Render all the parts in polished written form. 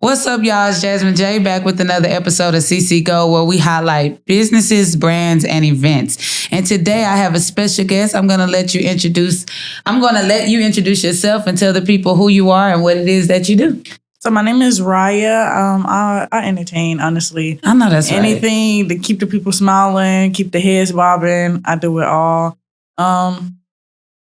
What's up, y'all? It's Jasmine J back with another episode of CCGO where we highlight businesses, brands, and events. And today I have a special guest. I'm going to let you introduce yourself and tell the people who you are and what it is that you do. So my name is Marhya. I entertain, honestly. I know that's anything to keep the people smiling, keep the heads bobbing. I do it all.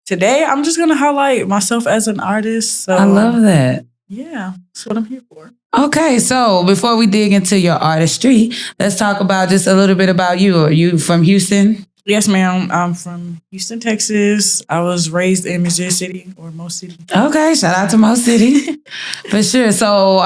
Today I'm just gonna highlight myself as an artist. So I love that. Yeah, that's what I'm here for. Okay, so before we dig into your artistry, let's talk about just a little bit about you. Are you from Houston? Yes, ma'am. I'm from Houston, Texas. I was raised in Missouri City or Mo City. Okay, shout out to Mo City. For sure. So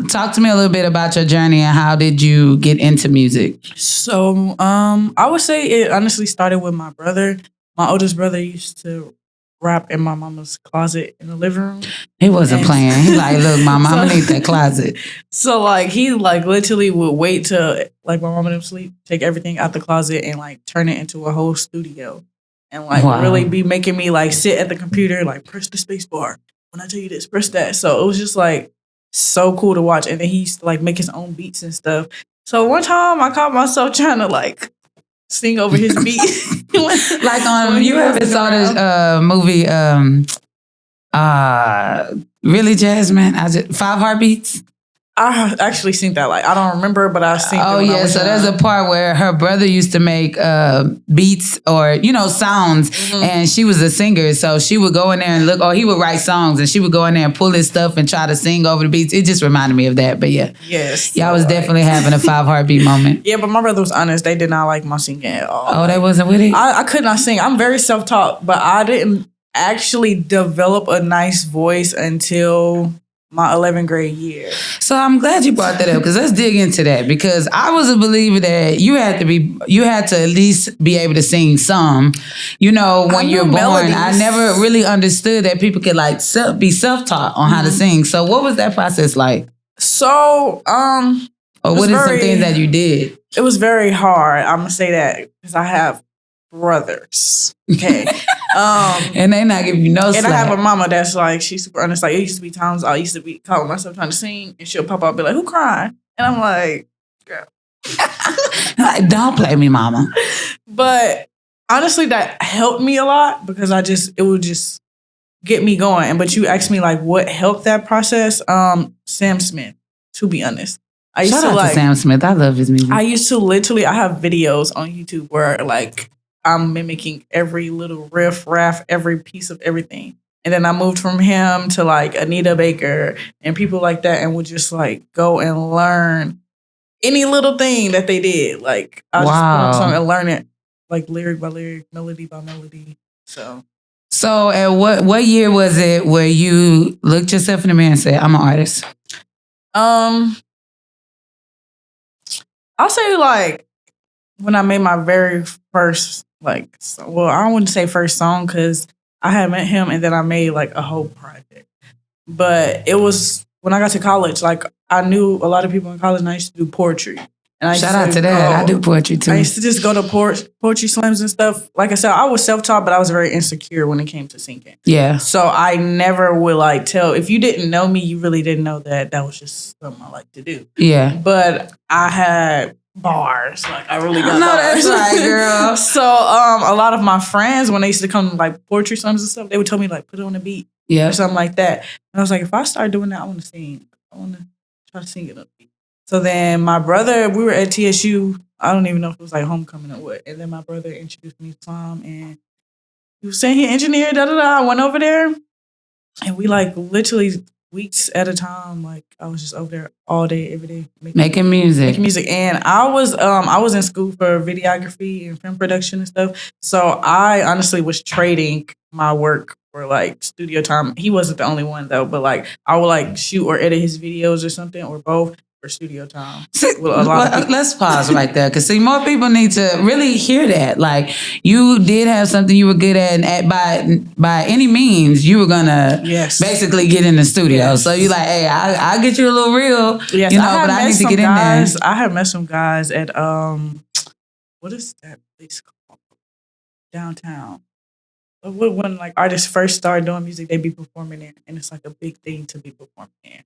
talk to me a little bit about your journey and how did you get into music? So I would say it honestly started with my brother. My oldest brother used to rap in my mama's closet in the living room. He wasn't playing. He like, look, my mama need that closet. So like he like literally would wait till like my mama didn't sleep, take everything out the closet and like turn it into a whole studio. And like really be making me like sit at the computer, like press the space bar. When I tell you this, press that. So it was just like so cool to watch. And then he used to like make his own beats and stuff. So one time I caught myself trying to like sing over his beat. Like on you ever saw this movie really, Jasmine? 5 Heartbeats? I actually seen that. Like I don't remember, but I seen. Oh yeah, so there's a part where her brother used to make beats or sounds, and she was a singer, so she would go in there and look. Or he would write songs, and she would go in there and pull his stuff and try to sing over the beats. It just reminded me of that. But yeah, yes, y'all was definitely having a 5 heartbeat moment. Yeah, but my brother was honest. They did not like my singing at all. Oh, they wasn't with it. I could not sing. I'm very self-taught, but I didn't actually develop a nice voice until my 11th grade year. So I'm glad you brought that up because let's dig into that because I was a believer that you had to at least be able to sing some, when you're born. Melodies. I never really understood that people could like be self-taught on how to sing. So what was that process like? So, or what is something that you did? It was very hard. I'm gonna say that because I have brothers. Okay. And they not giving you no slack. And I have a mama that's like, she's super honest. Like, it used to be times I used to be calling myself trying to sing, and she'll pop up and be like, who crying? And I'm like, girl. Like, don't play me, mama. But honestly, that helped me a lot because it would just get me going. But you asked me, like, what helped that process? Sam Smith, to be honest. Shout out to Sam Smith. I love his music. I used to literally, I have videos on YouTube where, like, I'm mimicking every little riff, raff, every piece of everything. And then I moved from him to like Anita Baker and people like that and would just like go and learn any little thing that they did. Like I just put on a song and learn it like lyric by lyric, melody by melody. So at what year was it where you looked yourself in the mirror and said, I'm an artist? I'll say like when I made my very first I wouldn't say first song because I had met him and then I made like a whole project. But it was when I got to college, like I knew a lot of people in college and I used to do poetry. And shout out to that. I do poetry too. I used to just go to poetry slams and stuff. Like I said, I was self-taught, but I was very insecure when it came to singing. Yeah. So I never would like tell, if you didn't know me, you really didn't know that was just something I like to do. Yeah. But I had bars. Like I really got bars. That's right, girl. So a lot of my friends, when they used to come to like poetry slams and stuff, they would tell me like put it on a beat. Yeah. Or something like that. And I was like, if I start doing that, I want to sing. I want to try to sing it on a beat. So then my brother, we were at TSU. I don't even know if it was like homecoming or what. And then my brother introduced me to Tom and he was saying he engineered, I went over there and we like literally weeks at a time, like I was just over there all day, every day making music. And I was in school for videography and film production and stuff. So I honestly was trading my work for like studio time. He wasn't the only one though, but like I would like shoot or edit his videos or something or both for studio time. Let's pause right there because see, more people need to really hear that. Like you did have something you were good at, and by any means, you were gonna basically get in the studio. Yes. So you like, hey, I'll get you a little reel, but I need to get in there. I have met some guys at what is that place called downtown? When like artists first start doing music, they be performing there, and it's like a big thing to be performing there.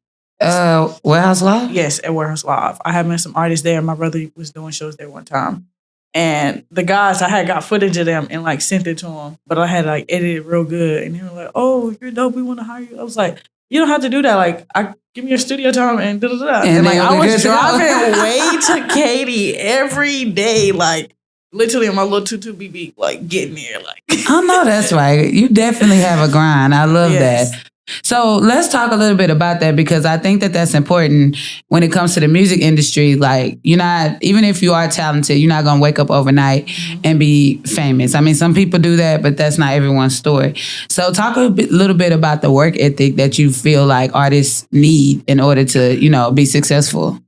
Warehouse Live? Yes, at Warehouse Live. I had met some artists there. My brother was doing shows there one time. And the guys, I had got footage of them and like sent it to them, but I had like edited real good. And they were like, "Oh, you're dope. We want to hire you." I was like, "You don't have to do that. Like, give me your studio time and da da da." And like, I was driving way to Katy every day, like literally in my little 22BB, like getting there. Like, I know that's right. You definitely have a grind. I love that. So let's talk a little bit about that, because I think that that's important when it comes to the music industry. Like, you're not, even if you are talented, you're not going to wake up overnight and be famous. I mean, some people do that, but that's not everyone's story. So talk a little bit about the work ethic that you feel like artists need in order to, be successful.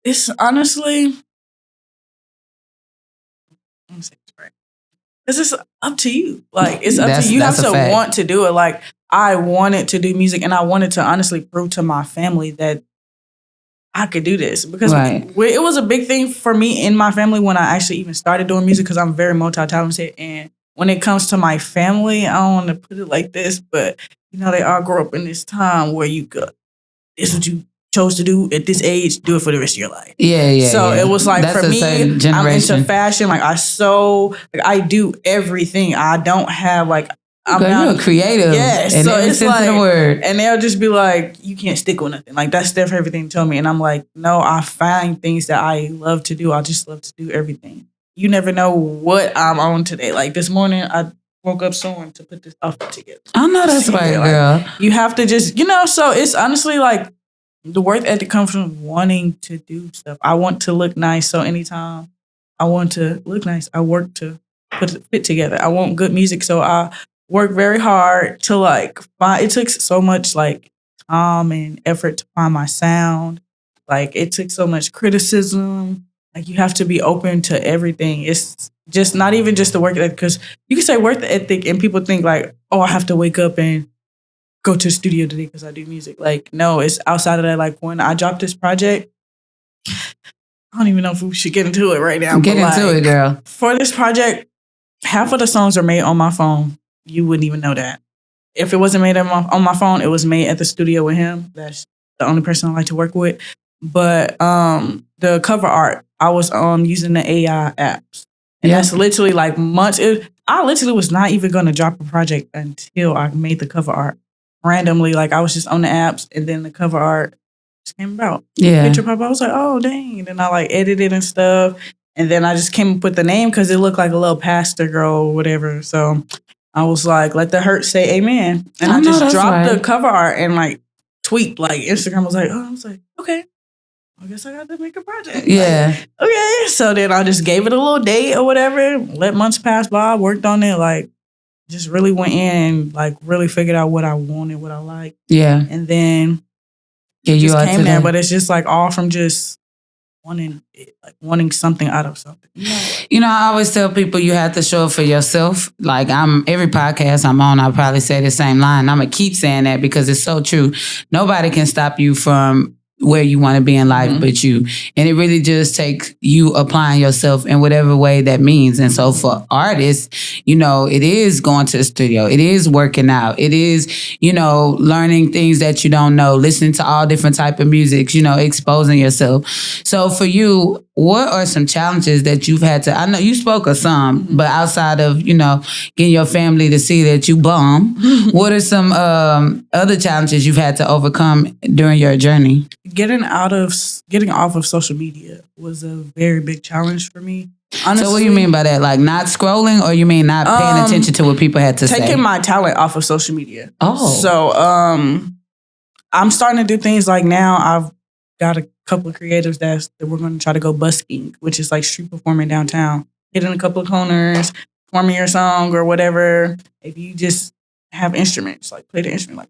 It's honestly, it's just up to you. Like, it's up to you. You have to want to do it. Like, I wanted to do music, and I wanted to honestly prove to my family that I could do this, because it was a big thing for me in my family when I actually even started doing music, because I'm very multi-talented. And when it comes to my family, I don't want to put it like this, but they all grew up in this time where this is what you chose to do at this age, do it for the rest of your life. Yeah. So it was like, that's for me, I'm into fashion. Like, I sew, like, I do everything. I don't have like, you're creative. Yes. In every sense of the word. And they'll just be like, you can't stick with nothing. Like, that's their favorite thing to tell me. And I'm like, no, I find things that I love to do. I just love to do everything. You never know what I'm on today. Like, this morning, I woke up sewing to put this outfit together. I know that's right, girl. You have to just, so it's honestly like, the work ethic comes from wanting to do stuff. I want to look nice. So anytime I want to look nice, I work to put it fit together. I want good music. So I work very hard to like find. It took so much like time and effort to find my sound. Like, it took so much criticism. Like, you have to be open to everything. It's just not even just the work ethic, because you can say work ethic and people think like, oh, I have to wake up and go to the studio today because I do music. Like, no, it's outside of that. Like, when I dropped this project, I don't even know if we should get into it right now. Get into it, girl. For this project, half of the songs are made on my phone. You wouldn't even know that. If it wasn't made on my phone, it was made at the studio with him. That's the only person I like to work with. But the cover art, I was using the AI apps. And that's literally like months. I literally was not even going to drop a project until I made the cover art. Randomly, like, I was just on the apps, and then the cover art just came about. Picture pop. I was like, oh dang! And then I like edited and stuff, and then I just came up with the name because it looked like a little pastor girl or whatever. So I was like, let the hurt say amen, and I just dropped the cover art and like tweet. Like, Instagram was like, I was like, okay, I guess I got to make a project. Yeah. Like, okay. So then I just gave it a little date or whatever. Let months pass by. Worked on it. Like, just really went in and like really figured out what I wanted, what I liked. Yeah. And then you just came there. But it's just like all from just wanting something out of something. I always tell people you have to show up for yourself. Like, every podcast I'm on, I'll probably say the same line. I'm going to keep saying that because it's so true. Nobody can stop you from where you want to be in life but you. And it really just takes you applying yourself in whatever way that means. And so for artists, it is going to the studio. It is working out. It is, learning things that you don't know, listening to all different type of music, exposing yourself. So for you, what are some challenges that you've had to, I know you spoke of some, but outside of, getting your family to see that you bomb, what are some other challenges you've had to overcome during your journey? Getting off of social media was a very big challenge for me. Honestly, so what do you mean by that? Like, not scrolling, or you mean not paying attention to what people had to say? Taking my talent off of social media. Oh. So I'm starting to do things like now I've got a couple of creatives that we're going to try to go busking, which is like street performing downtown, hitting a couple of corners, performing your song or whatever. If you just have instruments, like play the instrument, like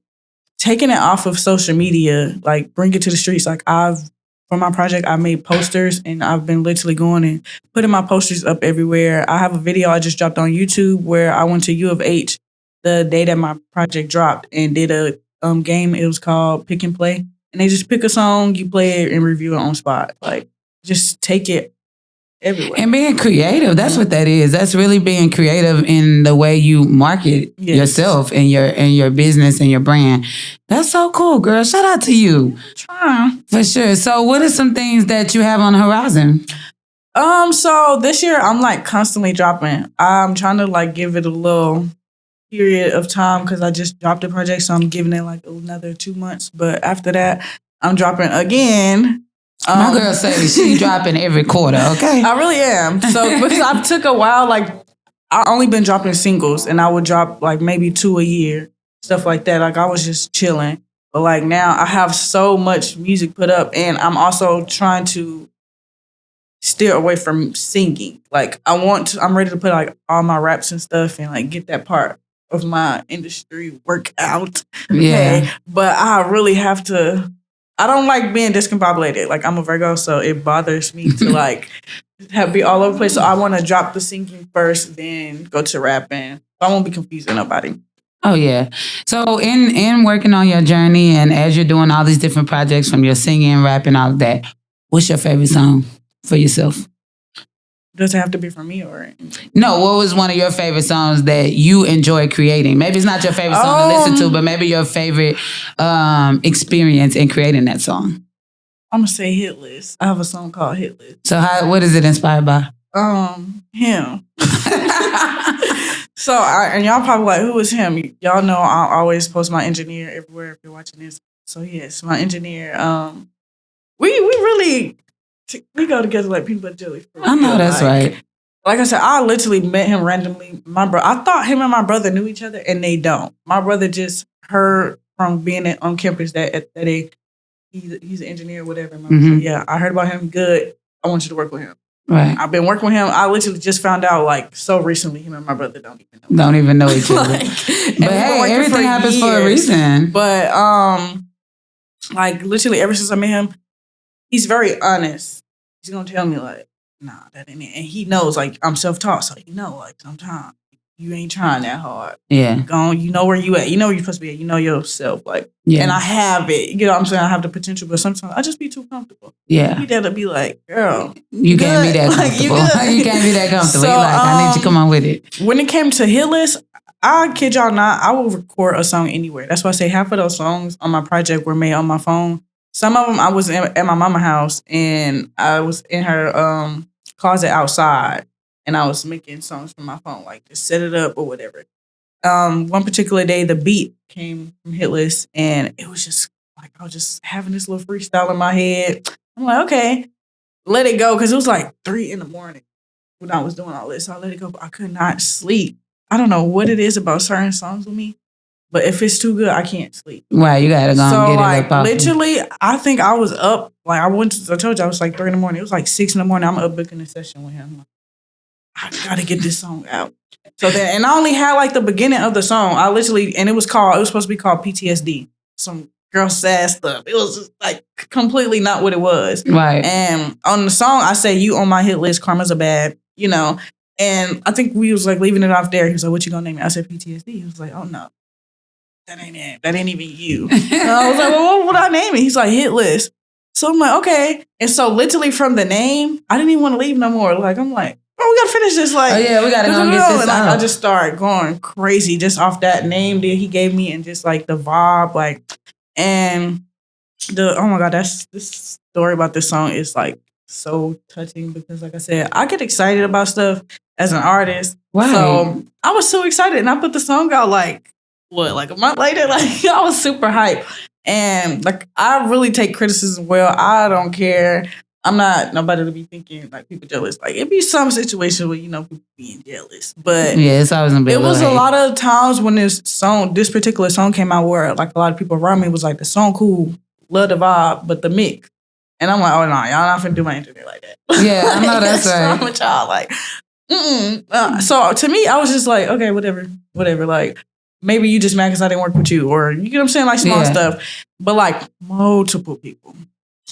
taking it off of social media, like bring it to the streets. Like, for my project, I made posters, and I've been literally going and putting my posters up everywhere. I have a video I just dropped on YouTube where I went to U of H the day that my project dropped and did a game. It was called Pick and Play. And they just pick a song, you play it and review it on spot. Like, just take it everywhere. And being creative, that's what that is. That's really being creative in the way you market yourself and your business and your brand. That's so cool, girl. Shout out to you. Trying. For sure. So what are some things that you have on the horizon? So this year I'm like constantly dropping. I'm trying to like give it a little period of time because I just dropped a project, so I'm giving it like another 2 months. But after that, I'm dropping again. My girl say she dropping every quarter, okay? I really am. So because I took a while, like I only been dropping singles and I would drop like maybe 2 a year, stuff like that. Like I was just chilling. But like now I have so much music put up and I'm also trying to steer away from singing. Like I'm ready to put like all my raps and stuff and like get that part of my industry work out. Okay? Yeah. But I really have to, I don't like being discombobulated. Like I'm a Virgo, so it bothers me to like be all over the place. So I want to drop the singing first, then go to rapping. So I won't be confusing nobody. Oh yeah. So in working on your journey and as you're doing all these different projects from your singing, rapping, all of that, what's your favorite song for yourself? Does it have to be from me or? No, what was one of your favorite songs that you enjoy creating? Maybe it's not your favorite song to listen to, but maybe your favorite experience in creating that song. I'm gonna say Hit List. I have a song called Hit List. So what is it inspired by? Him. So and y'all probably like, who is him? Y'all know I always post my engineer everywhere if you're watching this. So yes, my engineer. We go together like peanut butter jelly. I know that's right. Like I said, I literally met him randomly. I thought him and my brother knew each other, and they don't. My brother just heard from being on campus that he's an engineer or whatever. Said, yeah, I heard about him. Good. I want you to work with him. Right. I've been working with him. I literally just found out like so recently. Him and my brother don't even know each other. But hey, everything happens for a reason. But like literally ever since I met him, he's very honest. He's gonna tell me like, nah, that ain't it. And he knows like I'm self-taught, so he know like sometimes you ain't trying that hard. Yeah. You know where you at. You know where you're supposed to be at. You know yourself. Like, yeah. And I have it. You know what I'm saying? I have the potential, but sometimes I just be too comfortable. Yeah. You gotta be like, girl. You can't be that comfortable. Like, you can't be that comfortable. So, like, I need you to come on with it. When it came to Hit List, I kid y'all not, I will record a song anywhere. That's why I say half of those songs on my project were made on my phone. Some of them I was at my mama's house and I was in her closet outside and I was making songs from my phone, like just set it up or whatever. One particular day, the beat came from Hit List and it was just like I was just having this little freestyle in my head. I'm like, okay, let it go, because it was like 3 a.m. when I was doing all this. So I let it go, but I could not sleep. I don't know what it is about certain songs with me. But if it's too good, I can't sleep. Right, you gotta go and get like, it up. Literally, I think I was up. Like I told you I was like 3 a.m. It was like 6 a.m. I'm up booking a session with him. I gotta get this song out. So then, and I only had like the beginning of the song. I literally, and it was supposed to be called PTSD. Some girl sad stuff. It was just like completely not what it was. Right. And on the song, I say, "You on my hit list, karma's a bad," you know. And I think we was like leaving it off there. He was like, "What you gonna name it?" I said PTSD. He was like, "Oh no. That ain't it. That ain't even you." And I was like, "Well, what would I name it?" He's like, "Hit List." So I'm like, okay. And so literally from the name, I didn't even want to leave no more. Like, I'm like, oh, we gotta finish this. Like, oh yeah, we gotta go and get this and out. I just started going crazy just off that name that he gave me and just like the vibe, like, and oh my God, this story about this song is like so touching because, like I said, I get excited about stuff as an artist. Right. So I was so excited, and I put the song out like a month later. Like I was super hyped, and like I really take criticism well. I don't care. I'm not nobody to be thinking like people jealous. Like it'd be some situation where people being jealous, but yeah, it's always a bit. It was a lot of times when this particular song came out where like a lot of people around me was like, the song cool, love the vibe, but the mix. And I'm like, oh no, y'all not finna do my interview like that. Yeah, I know that's right. I'm with y'all like, so to me, I was just like, okay, whatever. Like maybe you just mad because I didn't work with you, or you get what I'm saying, like small stuff. But like multiple people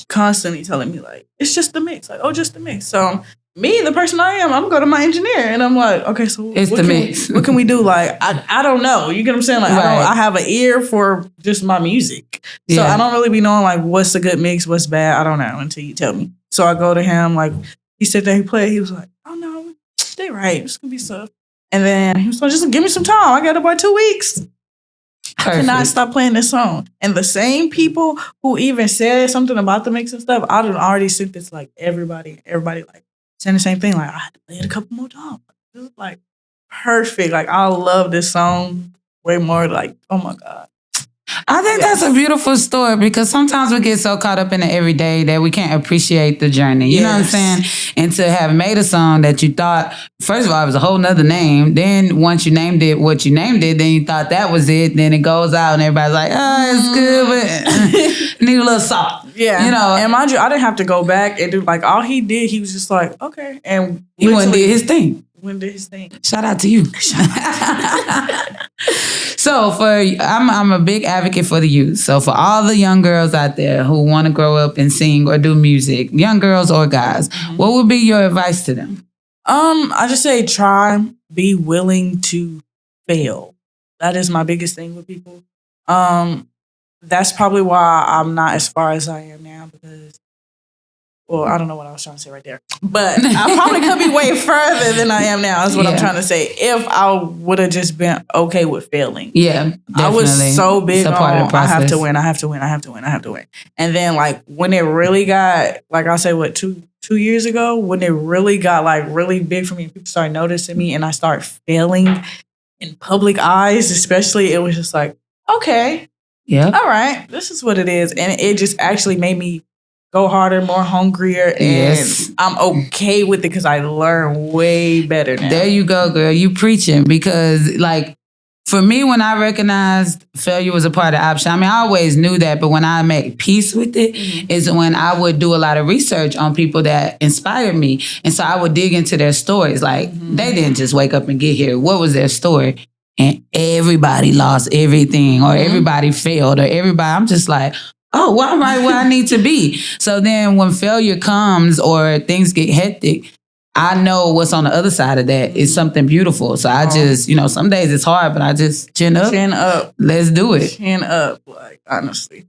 constantly telling me like, it's just the mix. Like, oh, just the mix. So me, the person I am, I'm gonna go to my engineer and I'm like, okay, so it's the mix. What can we do? Like, I don't know. You get what I'm saying? Like, right. I have an ear for just my music. So I don't really be knowing like what's a good mix, what's bad. I don't know until you tell me. So I go to him like, He said that he played. He was like, oh no, they right. It's gonna be stuff. And then he was like, just give me some time. I got about 2 weeks. I cannot stop playing this song. And the same people who even said something about the mix and stuff, I done already sent this like everybody like saying the same thing. Like I had to play it a couple more times. It was like perfect. Like I love this song way more. Like, oh my God. I think that's a beautiful story because sometimes we get so caught up in the everyday that we can't appreciate the journey. You know what I'm saying? And to have made a song that you thought, first of all, it was a whole nother name. Then once you named it what you named it, then you thought that was it. Then it goes out and everybody's like, oh, it's good, but need a little salt. Yeah. You know. And mind you, I didn't have to go back and do like all he did. He was just like, okay. And he went and did his thing. Shout out to you. So I'm a big advocate for the youth. So for all the young girls out there who want to grow up and sing or do music, young girls or guys, what would be your advice to them? I just say be willing to fail. That is my biggest thing with people. That's probably why I'm not as far as I am now because, well, I don't know what I was trying to say right there. But I probably could be way further than I am now is what I'm trying to say. If I would have just been okay with failing. Yeah, definitely. I was so big on I have to win. And then like when it really got, like I said, what, two years ago, when it really got like really big for me and people started noticing me and I started failing in public eyes, especially, it was just like, okay. Yeah. All right. This is what it is. And it just actually made me go harder, more hungrier, and I'm okay with it because I learn way better now. There you go, girl. You preaching because, like, for me, when I recognized failure was a part of the option, I mean, I always knew that, but when I made peace with it is when I would do a lot of research on people that inspired me. And so I would dig into their stories. Like, they didn't just wake up and get here. What was their story? And everybody lost everything or everybody failed or everybody, I'm just like, oh, well, I'm right where I need to be. So then when failure comes or things get hectic, I know what's on the other side of that is something beautiful. So I just, some days it's hard, but I just chin up. Chin up. Let's do it. Chin up, like, honestly.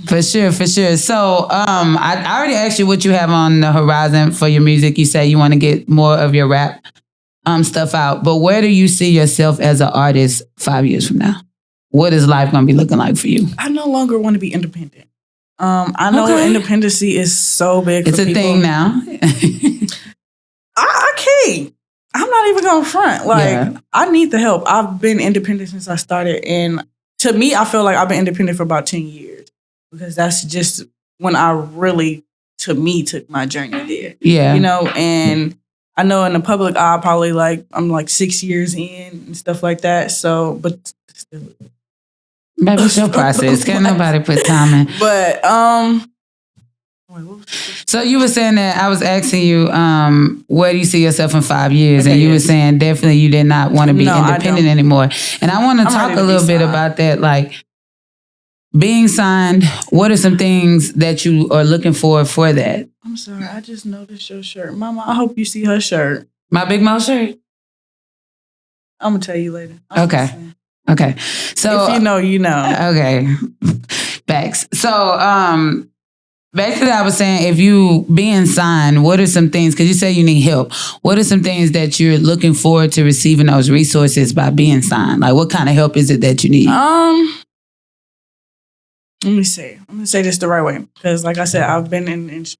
For sure. So I already asked you what you have on the horizon for your music. You say you want to get more of your rap stuff out. But where do you see yourself as an artist 5 years from now? What is life going to be looking like for you? I no longer want to be independent. I know independency is so big. It's for a thing now. I can't. I'm not even going to front. Like, I need the help. I've been independent since I started. And to me, I feel like I've been independent for about 10 years. Because that's just when I really, to me, took my journey there. Yeah. And I know in the public eye, probably I'm like 6 years in and stuff like that. So, but still. Maybe it's your process. Can't nobody put time in. But so you were saying that I was asking you, where do you see yourself in 5 years? Okay, and you were saying definitely you did not want to be independent anymore. And I want to talk a little bit about that, like being signed. What are some things that you are looking for that? I'm sorry, I just noticed your shirt, Mama. I hope you see her shirt. My Big Mo shirt. I'm gonna tell you later. Okay. So if you know, you know. Okay. Facts. So basically I was saying if you being signed, what are some things, because you say you need help, what are some things that you're looking forward to receiving those resources by being signed? Like what kind of help is it that you need? Let me see. I'm gonna say this the right way. Because like I said, I've been in industry.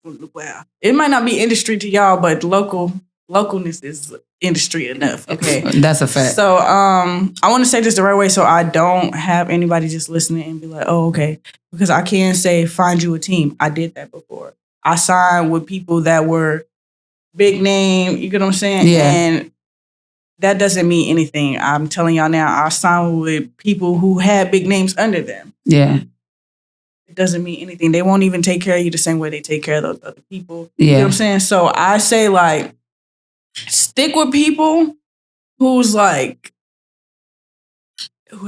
Wow. It might not be industry to y'all, but localness is industry enough. Okay. That's a fact. So I want to say this the right way so I don't have anybody just listening and be like, oh, okay. Because I can say find you a team. I did that before. I signed with people that were big name, you get what I'm saying? Yeah. And that doesn't mean anything. I'm telling y'all now, I signed with people who had big names under them. Yeah. It doesn't mean anything. They won't even take care of you the same way they take care of those other people. Yeah. You know what I'm saying? So I say like, stick with people who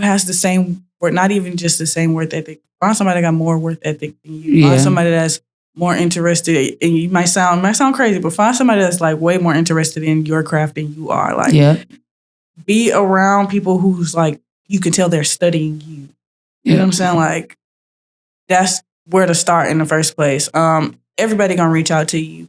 has the same work, not even just the same work ethic. Find somebody that got more work ethic than you. Find somebody that's more interested, and you might sound crazy, but find somebody that's like way more interested in your craft than you are. Like, be around people who's like, you can tell they're studying you. You know what I'm saying? Like, that's where to start in the first place. Everybody gonna reach out to you.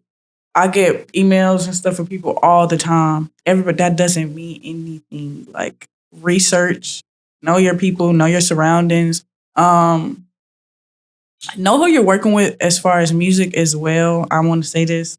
I get emails and stuff from people all the time. Everybody, that doesn't mean anything. Like, research, know your people, know your surroundings. Know who you're working with as far as music as well. I want to say this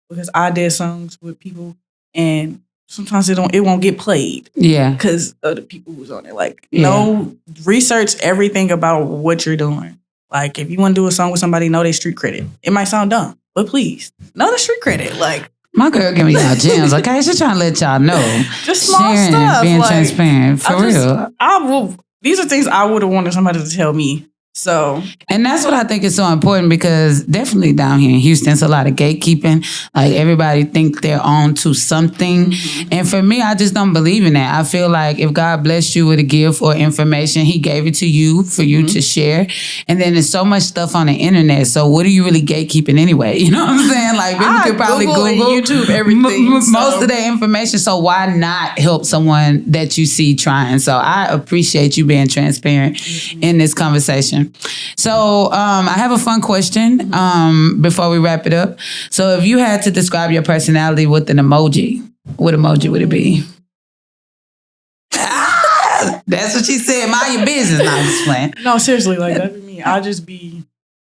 because I did songs with people and sometimes it won't get played. Yeah. Because of the people who's on it. Like, know, research everything about what you're doing. Like, if you want to do a song with somebody, know their street credit. It might sound dumb, but please, know the street credit. Like, my girl give me y'all gems, okay? She's trying to let y'all know. Just small stuff. Being transparent, for real. These are things I would have wanted somebody to tell me. So, and that's what I think is so important because definitely down here in Houston, it's a lot of gatekeeping. Like everybody think they're on to something. Mm-hmm. And for me, I just don't believe in that. I feel like if God blessed you with a gift or information, he gave it to you for you to share. And then there's so much stuff on the internet. So what are you really gatekeeping anyway? You know what I'm saying? Like people could probably Google YouTube, everything. Most of their information. So why not help someone that you see trying? So I appreciate you being transparent in this conversation. So I have a fun question before we wrap it up. So if you had to describe your personality with an emoji, what emoji would it be? That's what she said. Mind your business. No, I'm just playing. No, seriously, like that'd be me. I'll just be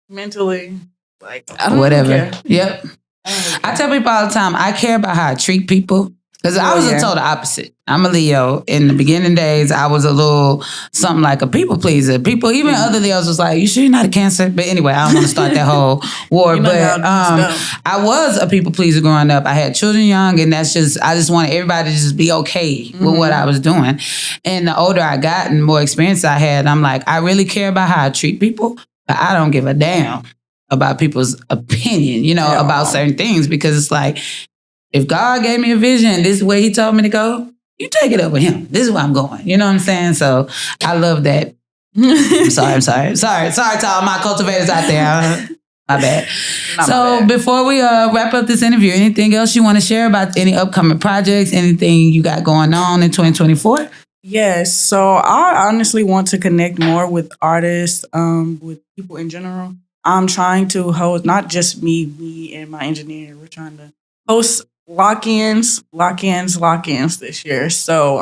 mentally like I don't whatever. Care. Yep. I tell people all the time, I care about how I treat people. Because I was a total opposite. I'm a Leo. In the beginning days, I was a little something like a people pleaser. People, even other Leos was like, you sure you're not a Cancer? But anyway, I don't want to start that whole war. But I was a people pleaser growing up. I had children young, and I just wanted everybody to just be okay with what I was doing. And the older I got and more experience I had, I'm like, I really care about how I treat people, but I don't give a damn about people's opinion, about certain things. Because it's like, if God gave me a vision, this is the way he told me to go, you take it up with him. This is where I'm going. You know what I'm saying? So I love that. I'm sorry to all my cultivators out there. My bad. Before we wrap up this interview, anything else you want to share about any upcoming projects, anything you got going on in 2024? Yes. So I honestly want to connect more with artists, with people in general. I'm trying to host, not just me and my engineer, we're trying to host lock-ins this year. So,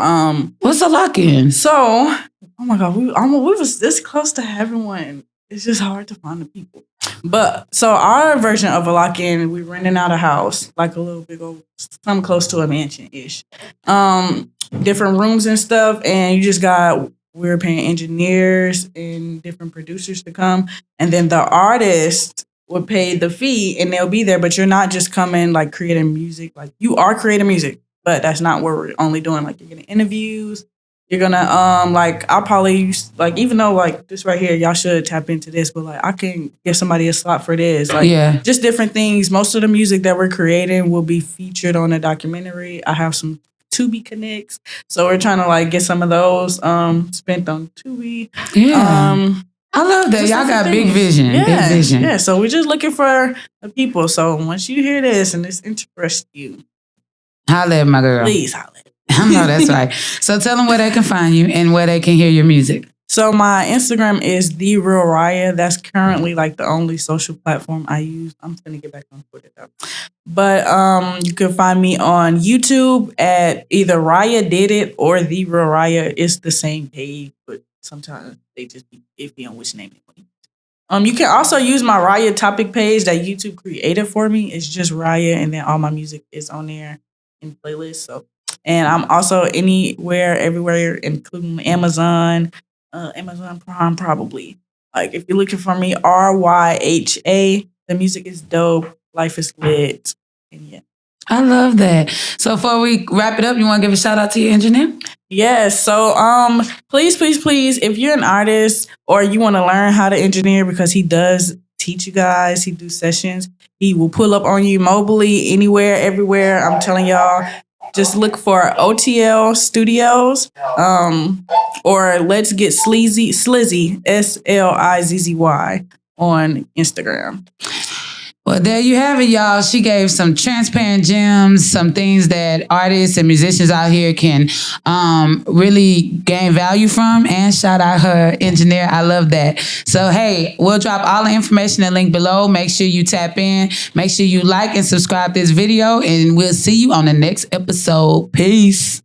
what's a lock-in? So, oh my God, we was this close to having one. It's just hard to find the people. But so our version of a lock-in, we renting out a house, like a little big old, something close to a mansion-ish. Different rooms and stuff, and we're paying engineers and different producers to come, and then the artist would pay the fee and they'll be there, but you're not just coming like creating music. Like you are creating music, but that's not what we're only doing. Like you're getting interviews. You're gonna I'll probably like, even though like this right here, y'all should tap into this, but like I can give somebody a slot for this. Like just different things. Most of the music that we're creating will be featured on a documentary. I have some Tubi connects. So we're trying to like get some of those spent on Tubi. Yeah. I love that. Y'all got big vision. Yeah. Big vision. Yeah. So we're just looking for the people. So once you hear this and this interests you, holla at my girl. Please holla. I know that's right. So tell them where they can find you and where they can hear your music. So my Instagram is The Real Raya. That's currently like the only social platform I use. I'm going to get back on Twitter though. But you can find me on YouTube at either Raya Did It or The Real Raya. It's the same page, but sometimes they just be iffy on which name they want to use. You can also use my Raya topic page that YouTube created for me. It's just Raya, and then all my music is on there in playlists. So, and I'm also everywhere, including Amazon, Amazon Prime probably. Like if you're looking for me, RYHA. The music is dope. Life is lit. And yeah. I love that. So before we wrap it up, you want to give a shout out to your engineer? Yes. So please, if you're an artist or you want to learn how to engineer, because he does teach you guys, he do sessions. He will pull up on you mobily, anywhere, everywhere. I'm telling y'all, just look for OTL Studios or Let's Get Slizzy, SLIZZY on Instagram. Well, there you have it, y'all. She gave some transparent gems, some things that artists and musicians out here can really gain value from, and shout out her engineer. I love that. So, hey, we'll drop all the information and link below. Make sure you tap in. Make sure you like and subscribe this video, and we'll see you on the next episode. Peace.